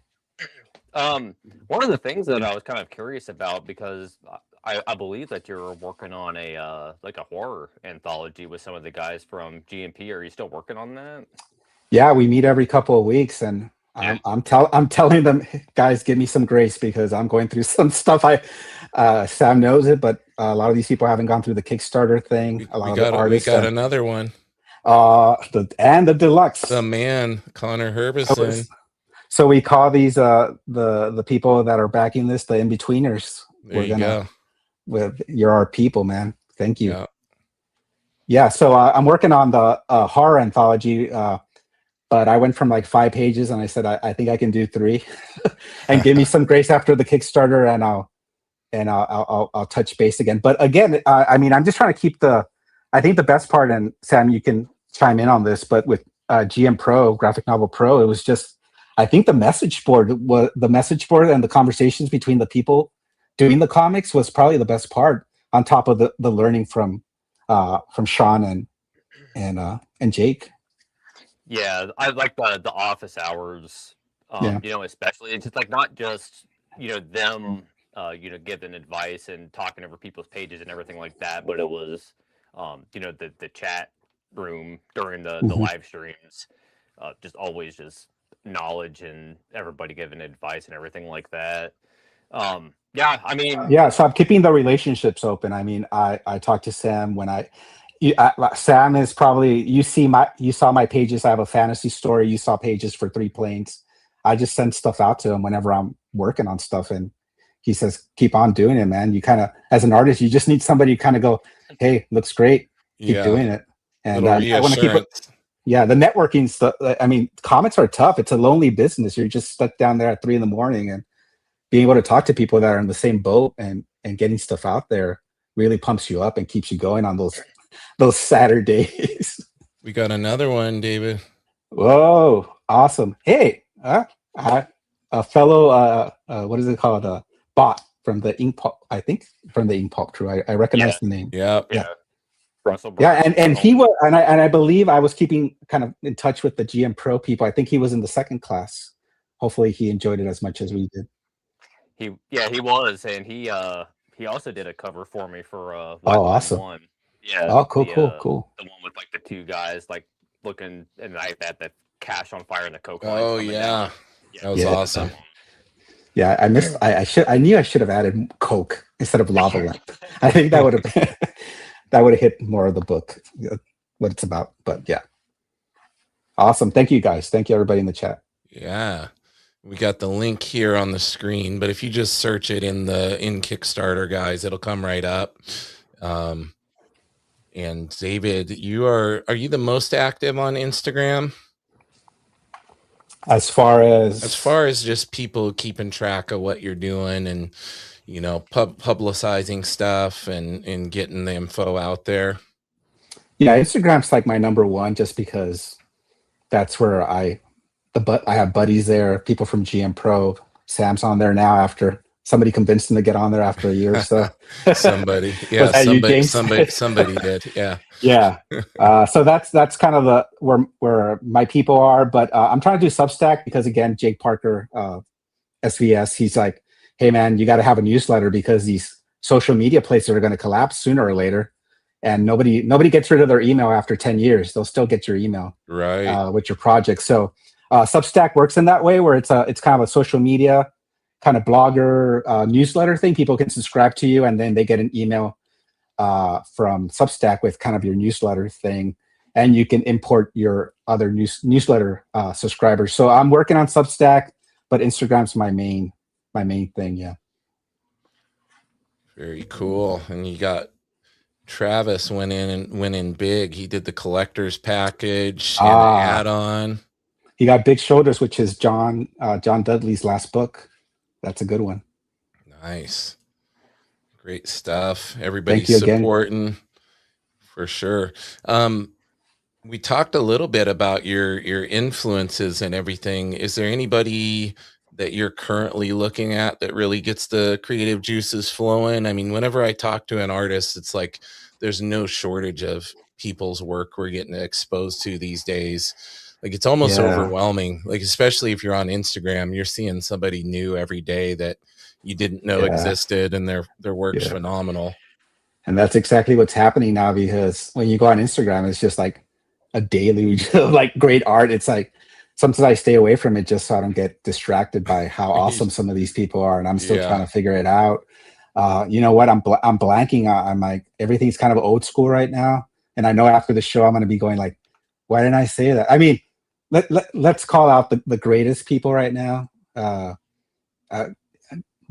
One of the things that I was kind of curious about, because I believe that you're working on a horror anthology with some of the guys from GMP. Are you still working on that? Yeah, we meet every couple of weeks, and I'm telling them, guys, give me some grace because I'm going through some stuff. Sam knows it, but a lot of these people haven't gone through the Kickstarter thing. We got another one. The deluxe. The man, Connor Herbison. So we call these the people that are backing this the in-betweeners. You're our people, man. Thank you. Yeah. So I'm working on the horror anthology. But I went from like 5 pages, and I said, I think I can do 3, and give me some grace after the Kickstarter, and I'll touch base again. But again, I'm just trying to keep I think the best part, and Sam, you can chime in on this, but with GM Pro, Graphic Novel Pro, it was just, I think the message board and the conversations between the people doing the comics was probably the best part, on top of the learning from Sean and Jake. Yeah, I like the office hours, especially. It's just like not just, them, giving advice and talking over people's pages and everything like that, but it was, the chat room during the live streams, just always just knowledge and everybody giving advice and everything like that. So I'm keeping the relationships open. I talked to Sam when Sam is probably, you saw my pages. I have a fantasy story. You saw pages for 3 Planes. I just send stuff out to him whenever I'm working on stuff, and he says, keep on doing it, man. You kind of, as an artist, you just need somebody to kind of go, hey, looks great, keep doing it. And I want to keep it. Yeah, the networking stuff. Comics are tough. It's a lonely business. You're just stuck down there at 3 a.m, and being able to talk to people that are in the same boat and getting stuff out there really pumps you up and keeps you going on those Saturdays. We got another one, David. Whoa, awesome. Hey, a fellow, what is it called? Bot from the Ink Pulp, I think from the Ink Pulp crew. I recognize the name. Yeah. Russell. Yeah, and he was, and I believe I was keeping kind of in touch with the GM Pro people. I think he was in the second class. Hopefully he enjoyed it as much as we did. He was, and he also did a cover for me for awesome. One. Yeah. Oh, cool. The one with like the 2 guys like looking and like that cash on fire in the coke. Oh yeah. That was awesome. Yeah, I missed. I knew I should have added coke instead of lava lamp. I think that would have hit more of the book, what it's about. But yeah, awesome. Thank you guys. Thank you everybody in the chat. Yeah. We got the link here on the screen, but if you just search it in Kickstarter, guys, it'll come right up. And David, are you the most active on Instagram? As far as Just people keeping track of what you're doing and, publicizing stuff and getting the info out there. yeah, Instagram's like my number one, just because that's where I have buddies there, people from GM Pro. Sam's on there now after somebody convinced him to get on there after a year or so. Somebody, yeah, Was that you, James? somebody did, yeah. Yeah. So that's kind of where my people are. But I'm trying to do Substack because, again, Jake Parker, SVS, he's like, hey man, you got to have a newsletter because these social media places are going to collapse sooner or later, and nobody gets rid of their email after 10 years. They'll still get your email with your project. So Substack works in that way, where it's kind of a social media kind of blogger newsletter thing. People can subscribe to you, and then they get an email from Substack with kind of your newsletter thing, and you can import your other newsletter subscribers. So I'm working on Substack, but Instagram's my main thing. Yeah. Very cool. And you got Travis went in big. He did the collector's package and an add-on. He got Big Shoulders, which is John Dudley's last book. That's a good one. Nice. Great stuff. Everybody's supporting again. For sure. We talked a little bit about your influences and everything. Is there anybody that you're currently looking at that really gets the creative juices flowing? I mean, whenever I talk to an artist, it's like there's no shortage of people's work we're getting exposed to these days. Like, it's almost overwhelming. Like, especially if you're on Instagram, you're seeing somebody new every day that you didn't know existed, and their work's phenomenal. And that's exactly what's happening now, because when you go on Instagram, it's just like a deluge of like great art. It's like sometimes I stay away from it just so I don't get distracted by how awesome some of these people are, and I'm still trying to figure it out. You know what? I'm blanking. I'm like, everything's kind of old school right now, and I know after the show I'm going to be going like, why didn't I say that? I mean, let's call out the greatest people right now.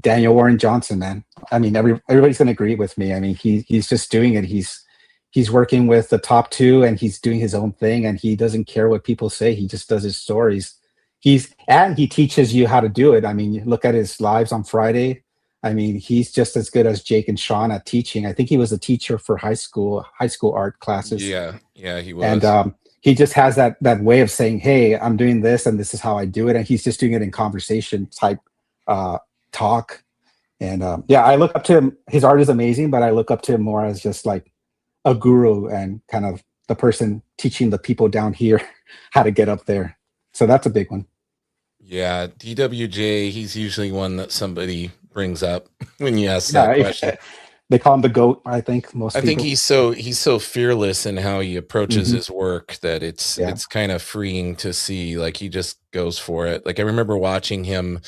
Daniel Warren Johnson, man. I mean, everybody's going to agree with me. I mean, he's just doing it. He's working with the top two, and he's doing his own thing, and he doesn't care what people say. He just does his stories. He teaches you how to do it. I mean, you look at his lives on Friday. I mean, he's just as good as Jake and Sean at teaching. I think he was a teacher for high school art classes. Yeah, he was. And he just has that way of saying, hey, I'm doing this, and this is how I do it. And he's just doing it in conversation type talk. And I look up to him. His art is amazing, but I look up to him more as just like a guru and kind of the person teaching the people down here how to get up there. So that's a big one. Yeah, DWJ, he's usually one that somebody brings up when you ask that question. They call him the GOAT, I think. I think he's so fearless in how he approaches his work that it's kind of freeing to see. Like, he just goes for it. Like, I remember watching him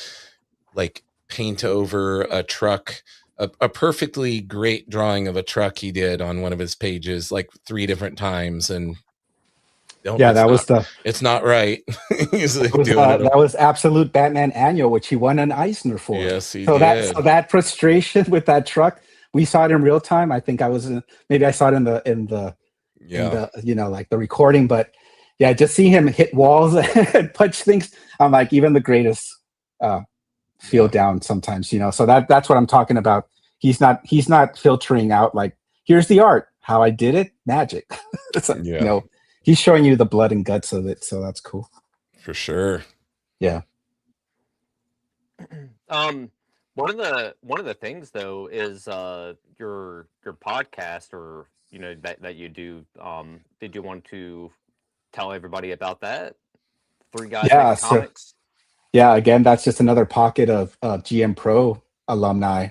like paint over a truck, a perfectly great drawing of a truck he did on one of his pages like 3 different times, and it's not right. He's like that was Absolute Batman Annual, which he won an Eisner for. Yes, he did. So that frustration with that truck, we saw it in real time. I think maybe I saw it in the like the recording, but yeah, just seeing him hit walls and punch things, I'm like, even the greatest feel down sometimes, so that's what I'm talking about. He's not filtering out like, here's the art, how I did it, magic. He's showing you the blood and guts of it, so that's cool for sure. Yeah. One of the things though is your podcast, or that you do. Did you want to tell everybody about that? 3 Guys Making Comics. Yeah, again, that's just another pocket of GM Pro alumni.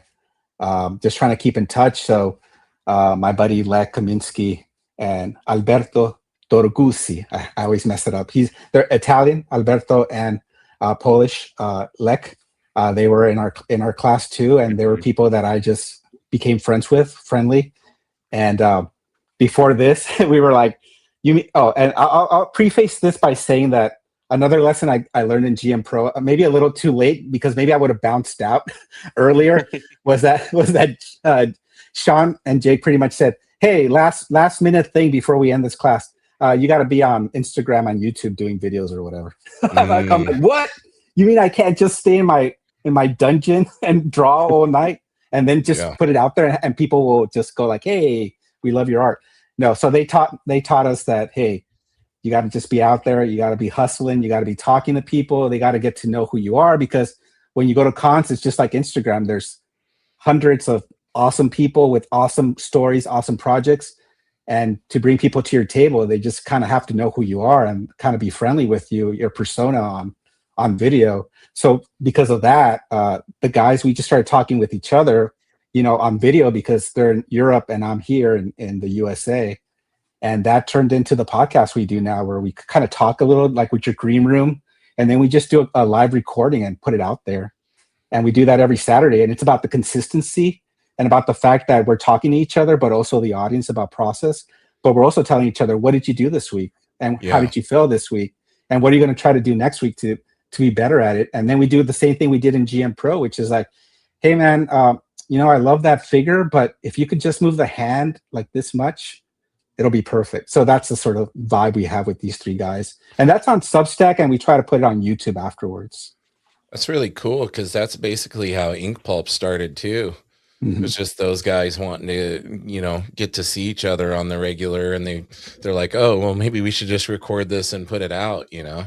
Just trying to keep in touch. So my buddy Lech Kaminsky and Alberto Torgusi, I always mess it up. They're Italian, Alberto, and Polish, Lech. They were in our class too, and they were people that I just became friendly. And before this, we were like, and I'll preface this by saying that another lesson I learned in GM Pro, maybe a little too late, because maybe I would have bounced out earlier, was that Sean and Jake pretty much said, hey, last minute thing before we end this class. You got to be on Instagram and YouTube doing videos or whatever. I'm like, what? You mean I can't just stay in my dungeon and draw all night and then just put it out there and people will just go like, hey, we love your art? No. So they taught us that, hey, you got to just be out there. You got to be hustling. You got to be talking to people. They got to get to know who you are, because when you go to cons, it's just like Instagram. There's hundreds of awesome people with awesome stories, awesome projects. And to bring people to your table, they just kind of have to know who you are and kind of be friendly with you, your persona on video. So because of that, the guys, we just started talking with each other, on video, because they're in Europe and I'm here in the USA. And that turned into the podcast we do now, where we kind of talk a little like with your green room. And then we just do a live recording and put it out there. And we do that every Saturday. And it's about the consistency and about the fact that we're talking to each other, but also the audience about process. But we're also telling each other, what did you do this week? And how did you feel this week? And what are you going to try to do next week to be better at it? And then we do the same thing we did in GM Pro, which is like, hey, man, I love that figure, but if you could just move the hand like this much, it'll be perfect. So that's the sort of vibe we have with these three guys. And that's on Substack, and we try to put it on YouTube afterwards. That's really cool, because that's basically how Ink Pulp started too. Mm-hmm. It was just those guys wanting to, get to see each other on the regular, and they're like, oh, well, maybe we should just record this and put it out, Yeah,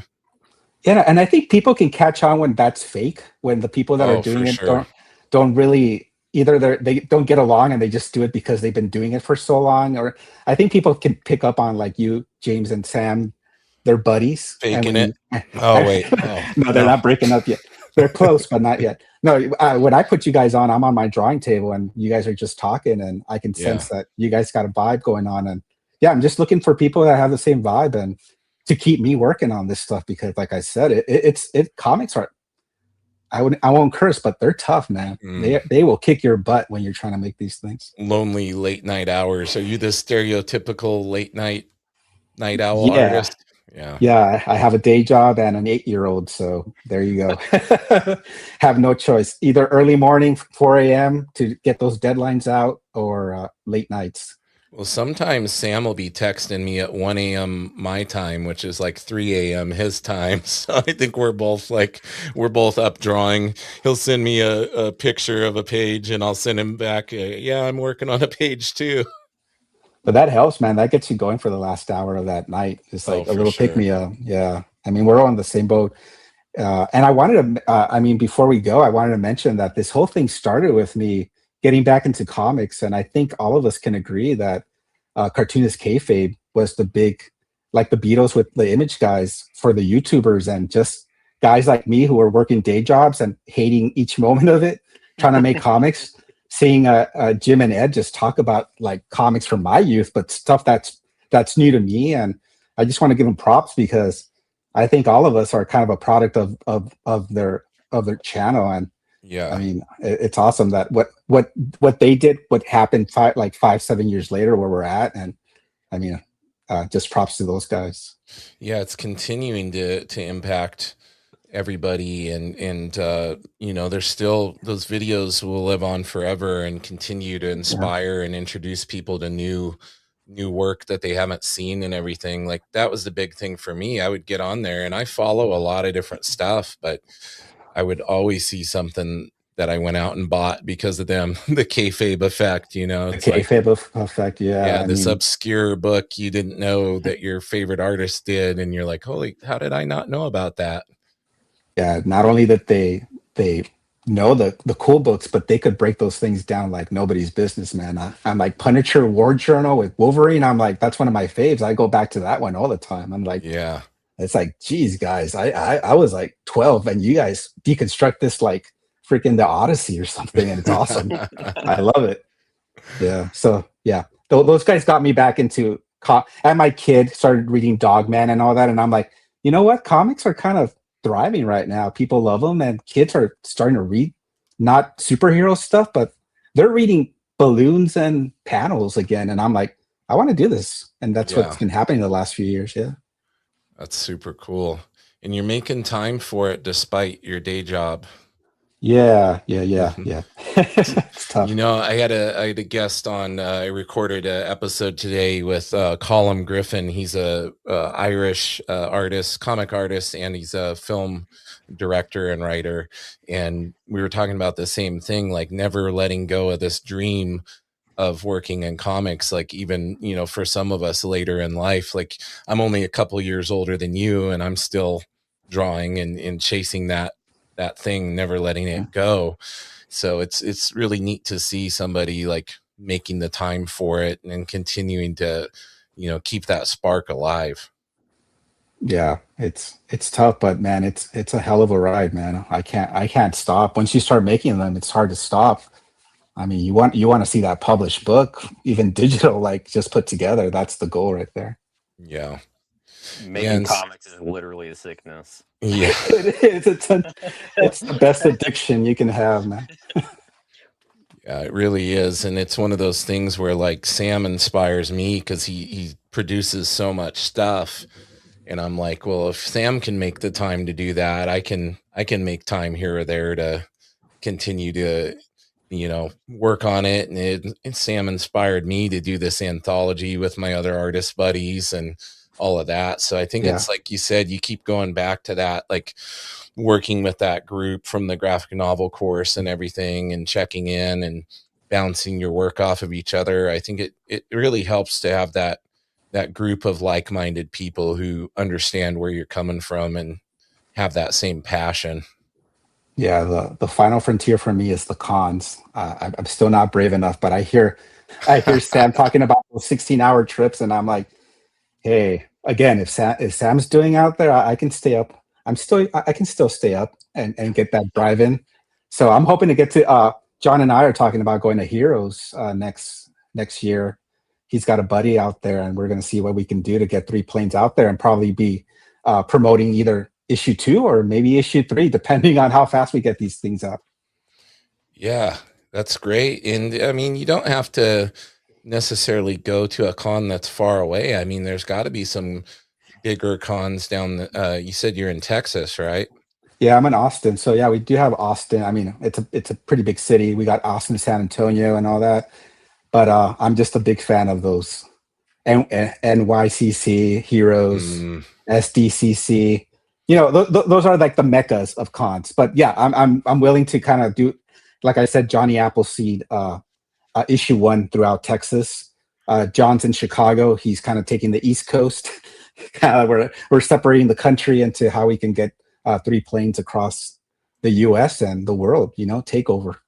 and I think people can catch on when that's fake, when the people that are doing it don't really, either they don't get along and they just do it because they've been doing it for so long. Or I think people can pick up on, like you, James and Sam, they're buddies. Faking it. Oh, wait. Oh, no, they're not breaking up yet. They're close, but not yet. No, when I put you guys on, I'm on my drawing table and you guys are just talking, and I can sense that you guys got a vibe going on. And yeah, I'm just looking for people that have the same vibe and to keep me working on this stuff, because like I said, comics are, I won't curse, but they're tough, man. They will kick your butt when you're trying to make these things. Lonely late night hours. Are you the stereotypical late night owl artist? Yeah, I have a day job and an 8-year-old, so there you go. Have no choice. Either early morning, 4 a.m. to get those deadlines out, or late nights. Well, sometimes Sam will be texting me at 1 a.m. my time, which is like 3 a.m. his time. So I think we're both up drawing. He'll send me a picture of a page and I'll send him back, I'm working on a page too. But that helps, man. That gets you going for the last hour of that night. It's like a little pick me up. Yeah. I mean, we're on the same boat. And I wanted to, before we go, I wanted to mention that this whole thing started with me getting back into comics. And I think all of us can agree that cartoonist kayfabe was the big, like the Beatles with the Image guys for the YouTubers, and just guys like me who are working day jobs and hating each moment of it, trying to make comics. Seeing Jim and Ed just talk about like comics from my youth, but stuff that's new to me. And I just want to give them props, because I think all of us are kind of a product of their channel. And yeah, I mean, it's awesome that what they did, what happened 5-7 years later, where we're at. And I mean, just props to those guys. Yeah, it's continuing to impact everybody, and there's still, those videos will live on forever and continue to inspire and introduce people to new work that they haven't seen and everything. Like that was the big thing for me. I would get on there and I follow a lot of different stuff, but I would always see something that I went out and bought because of them. The kayfabe effect, it's the kayfabe effect. Yeah, this obscure book you didn't know that your favorite artist did, and you're like, holy, how did I not know about that? Yeah, not only that they know the cool books, but they could break those things down like nobody's business, man. I'm like Punisher War Journal with Wolverine. I'm like, that's one of my faves. I go back to that one all the time. I'm like, yeah, it's like, geez, guys, I was like 12 and you guys deconstruct this like freaking the Odyssey or something, and it's awesome. I love it. Yeah. So yeah, those guys got me back into and my kid started reading Dogman and all that, and I'm like, you know what? Comics are kind of thriving right now. People love them, and kids are starting to read not superhero stuff, but they're reading balloons and panels again. And I'm like, I want to do this. And that's what's been happening the last few years. Yeah. That's super cool. And you're making time for it despite your day job. Yeah. It's tough. You know, I had a guest on. I recorded an episode today with Colin Griffin. He's a Irish artist, comic artist, and he's a film director and writer. And we were talking about the same thing, like never letting go of this dream of working in comics. Like even for some of us later in life, like I'm only a couple years older than you, and I'm still drawing and chasing that thing, never letting it go. So it's really neat to see somebody like making the time for it and continuing to, keep that spark alive. Yeah, it's tough, but man, it's a hell of a ride, man. I can't stop. Once you start making them, it's hard to stop. I mean, you want to see that published book, even digital, like just put together. That's the goal right there. Yeah. Making And comics is literally a sickness. yeah. It is. It's the best addiction you can have, man. Yeah, it really is. And it's one of those things where like Sam inspires me because he produces so much stuff. And I'm like, well, if Sam can make the time to do that, I can make time here or there to continue to, work on it. And Sam inspired me to do this anthology with my other artist buddies and all of that. So I think Yeah. it's like you said, you keep going back to that, like working with that group from the graphic novel course and everything and checking in and bouncing your work off of each other. I think it really helps to have that group of like-minded people who understand where you're coming from and have that same passion. Yeah, the final frontier for me is the cons. I'm still not brave enough, but I hear Sam talking about those 16-hour trips, and I'm like, hey, again, if Sam's doing out there, I can stay up. I can still stay up and get that drive in. So I'm hoping to get to. John and I are talking about going to Heroes next year. He's got a buddy out there, and we're going to see what we can do to get 3 planes out there and probably be promoting either issue 2 or maybe issue 3, depending on how fast we get these things up. Yeah, that's great. And I mean, you don't have to necessarily go to a con that's far away. I mean, there's got to be some bigger cons down you said you're in Texas, right? Yeah, I'm in Austin. So yeah, we do have Austin. I mean, it's a pretty big city. We got Austin, San Antonio, and all that. But I'm just a big fan of those NYCC, Heroes, SDCC. Those are like the meccas of cons. But yeah, I'm willing to kind of do, like I said, Johnny Appleseed issue 1 throughout Texas. John's in Chicago. He's kind of taking the East Coast. We're separating the country into how we can get 3 planes across the U.S. and the world. Take over.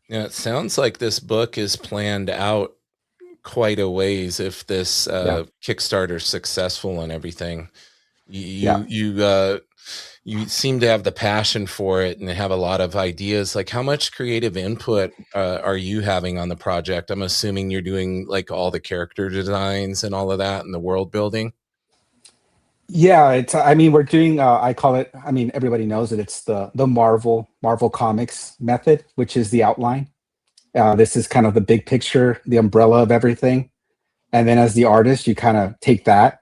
Yeah, it sounds like this book is planned out quite a ways if this Kickstarter's successful and everything. You seem to have the passion for it and have a lot of ideas. Like, how much creative input are you having on the project? I'm assuming you're doing like all the character designs and all of that and the world building. Yeah, we're doing. I call it. I mean, everybody knows it. It's the Marvel Comics method, which is the outline. This is kind of the big picture, the umbrella of everything, and then as the artist, you kind of take that,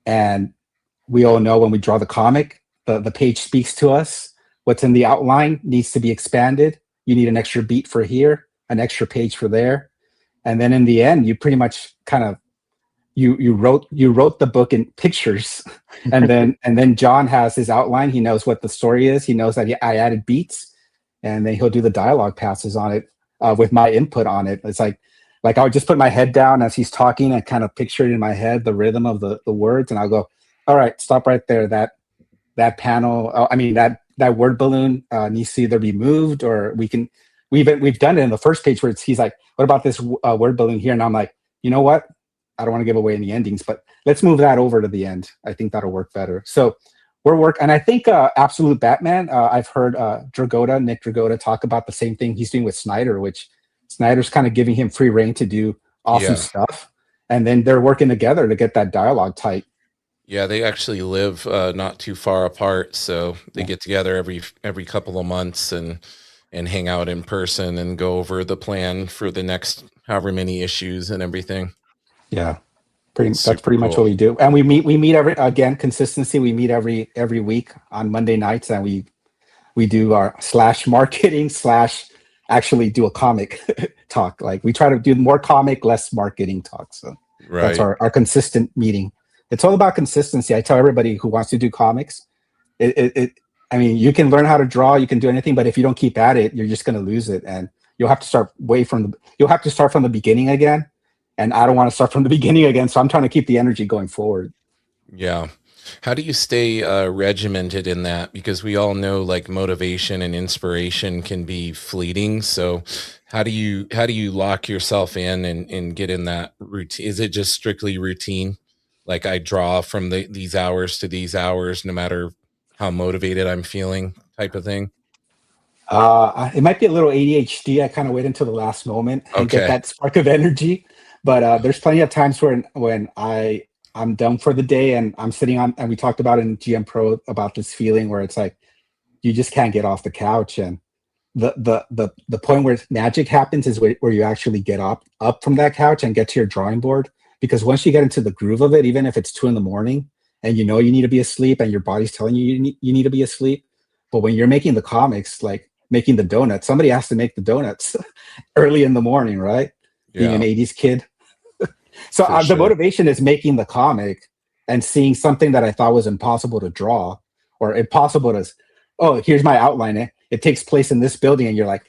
and we all know when we draw the comic, the page speaks to us. What's in the outline needs to be expanded. You need an extra beat for here, an extra page for there, and then in the end, you pretty much kind of you wrote the book in pictures, and then John has his outline. He knows what the story is. He knows that I added beats, and then he'll do the dialogue passes on it with my input on it. It's like I would just put my head down as he's talking and kind of picture it in my head, the rhythm of the words, and I'll go, all right, stop right there. That panel, that word balloon needs to either be moved or we've done it in the first page where he's like, what about this word balloon here? And I'm like, you know what? I don't want to give away any endings, but let's move that over to the end. I think that'll work better. So and I think Absolute Batman, I've heard Nick Dragotta talk about the same thing he's doing with Snyder, which Snyder's kind of giving him free reign to do awesome stuff. And then they're working together to get that dialogue tight. Yeah, they actually live not too far apart, so they get together every couple of months and hang out in person and go over the plan for the next however many issues and everything. Yeah, that's pretty much what we do. And we meet consistency. We meet every week on Monday nights, and we do our /marketing/ actually do a comic talk. Like we try to do more comic, less marketing talk. So that's Right. our consistent meeting. It's all about consistency. I tell everybody who wants to do comics, I mean, you can learn how to draw, you can do anything, but if you don't keep at it, you're just going to lose it, and you'll have to start you'll have to start from the beginning again. And I don't want to start from the beginning again, so I'm trying to keep the energy going forward. Yeah. How do you stay regimented in that? Because we all know like motivation and inspiration can be fleeting. So how do you lock yourself in and get in that routine? Is it just strictly routine? Like I draw from these hours to these hours, no matter how motivated I'm feeling, type of thing. It might be a little ADHD. I kind of wait until the last moment and get Okay. that spark of energy. But there's plenty of times when I'm done for the day and I'm sitting on, and we talked about in GM Pro about this feeling where it's like you just can't get off the couch, and the point where magic happens is where you actually get up from that couch and get to your drawing board. Because once you get into the groove of it, even if it's 2 a.m. and you know you need to be asleep and your body's telling you you need to be asleep, but when you're making the comics, like making the donuts, somebody has to make the donuts early in the morning, right? Being an Yeah, 80s kid. So for the sure. motivation is making the comic and seeing something that I thought was impossible to draw, or impossible to, oh, here's my outline. It takes place in this building. And you're like,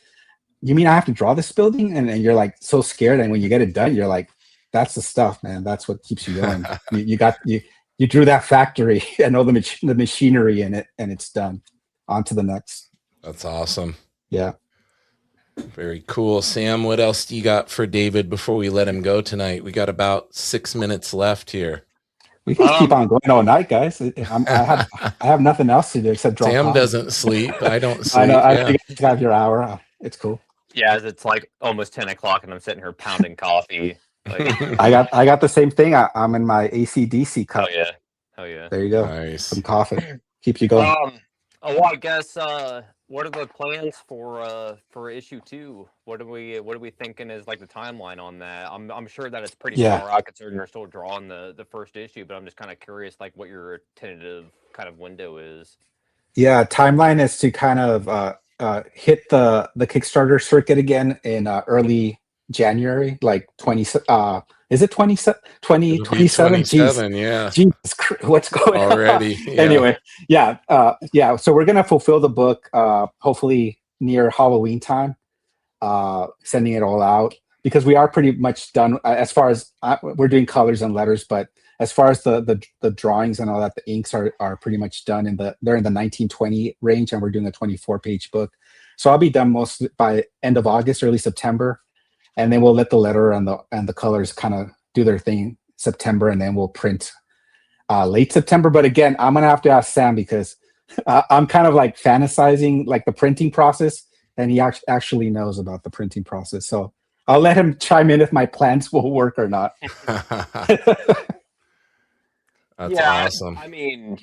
you mean I have to draw this building? And you're like so scared. And when you get it done, you're like, that's the stuff, man. That's what keeps you going. You drew that factory and all the machinery in it, and it's done. On to the next. That's awesome. Yeah. Very cool. Sam, what else do you got for David before we let him go tonight? We got about 6 minutes left here. We can keep on going all night, guys. I have nothing else to do except draw. Sam comics. doesn't sleep. I don't sleep. I know. Yeah. You guys have your hour. It's cool. Yeah, it's like almost 10 o'clock and I'm sitting here pounding coffee. Like, I got the same thing. I'm in my AC/DC cup. oh yeah. There you go. Nice. Some coffee keeps you going. Well, I guess what are the plans for issue 2? What are we thinking is like the timeline on that? I'm sure that it's pretty far out considering you're still drawing the first issue, but I'm just kind of curious like what your tentative kind of window is. Yeah, timeline is to kind of hit the Kickstarter circuit again in early January, like 20. Is it 27? 27, yeah. Jesus Christ, what's going Already. on? Yeah. Anyway, yeah. So we're gonna fulfill the book hopefully near Halloween time, sending it all out because we are pretty much done as far as we're doing colors and letters, but as far as the drawings and all that, the inks are pretty much done they're in the 1920 range, and we're doing a 24-page book. So I'll be done mostly by end of August, early September. And then we'll let the letter and the colors kind of do their thing September, and then we'll print late September. But again, I'm gonna have to ask Sam because I'm kind of like fantasizing like the printing process, and he actually knows about the printing process. So I'll let him chime in if my plans will work or not. That's awesome. I mean,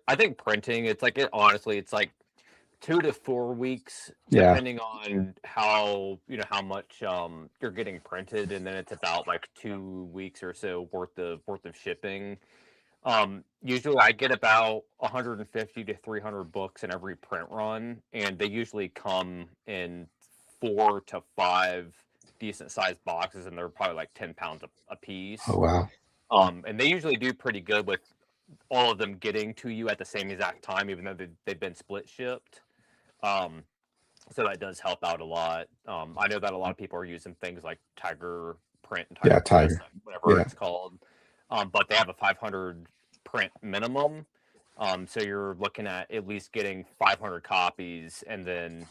I think printing. It's like honestly, it's like 2 to 4 weeks, depending on how much you're getting printed, and then it's about like 2 weeks or so worth of shipping. Usually I get about 150 to 300 books in every print run, and they usually come in 4 to 5 decent sized boxes, and they're probably like 10 pounds a piece. Oh wow. And they usually do pretty good with all of them getting to you at the same exact time, even though they've been split shipped. So that does help out a lot. I know that a lot of people are using things like Tiger Print and Tiger Press, whatever it's called. But they have a 500 print minimum. So you're looking at least getting 500 copies, and then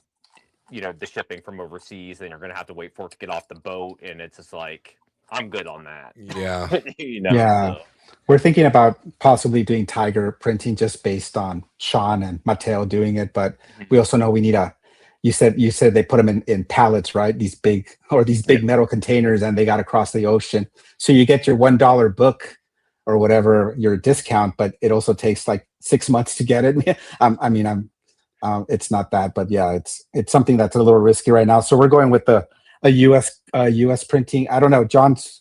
the shipping from overseas, then you're going to have to wait for it to get off the boat, and it's just like I'm good on that. Yeah. So. We're thinking about possibly doing Tiger printing just based on Sean and Mateo doing it, but we also know we need you said they put them in pallets, right? These big metal containers, and they got to cross the ocean. So you get your $1 book or whatever, your discount, but it also takes like 6 months to get it. It's not that, but yeah, it's something that's a little risky right now. So we're going with a US printing. I don't know.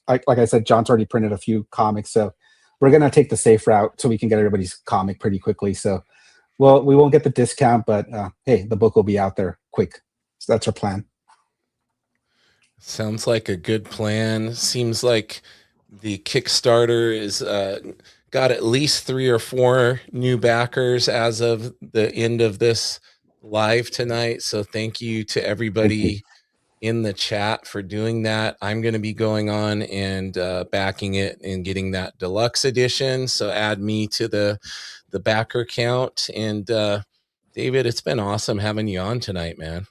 Like I said, John's already printed a few comics, so we're gonna take the safe route so we can get everybody's comic pretty quickly. So, well, we won't get the discount, but hey, the book will be out there quick. So that's our plan. Sounds like a good plan. Seems like the Kickstarter is got at least 3 or 4 new backers as of the end of this live tonight. So thank you to everybody in the chat for doing that. I'm going to be going on and backing it and getting that deluxe edition. So add me to the backer count. And David, it's been awesome having you on tonight, man.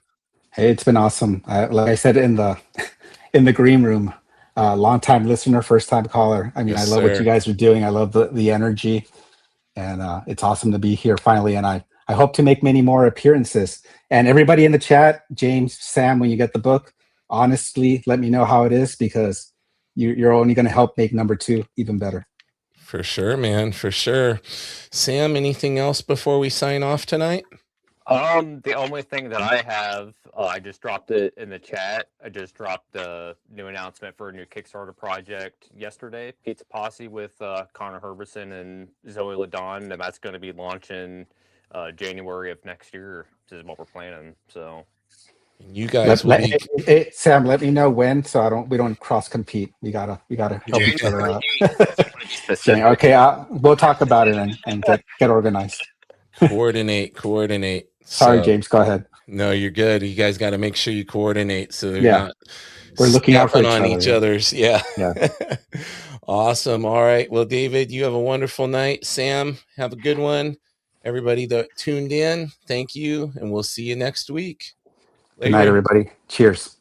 Hey, it's been awesome. Like I said in the green room, long time listener, first time caller. I mean, Yes, I love what sir. you guys are doing. I love the energy, and it's awesome to be here finally. And I hope to make many more appearances. And everybody in the chat, James, Sam, when you get the book, honestly, let me know how it is, because you're only going to help make number 2 even better. For sure, man. For sure. Sam, anything else before we sign off tonight? The only thing that I have, I just dropped it in the chat. I just dropped the new announcement for a new Kickstarter project yesterday. Pizza Posse with Connor Herbison and Zoe Ladon, and that's going to be launching January of next year. This is what we're planning. So You guys will be. Hey, Sam, let me know when, so we don't cross compete. We gotta help each other out. Okay, we'll talk about it and get organized. Coordinate. Sorry, So, James, go ahead. No, you're good. You guys got to make sure you coordinate so they're Yeah. not We're looking out for each other's. Yeah. Yeah. Awesome. All right. Well, David, you have a wonderful night. Sam, have a good one. Everybody that tuned in, thank you, and we'll see you next week. Good night, everybody. Cheers.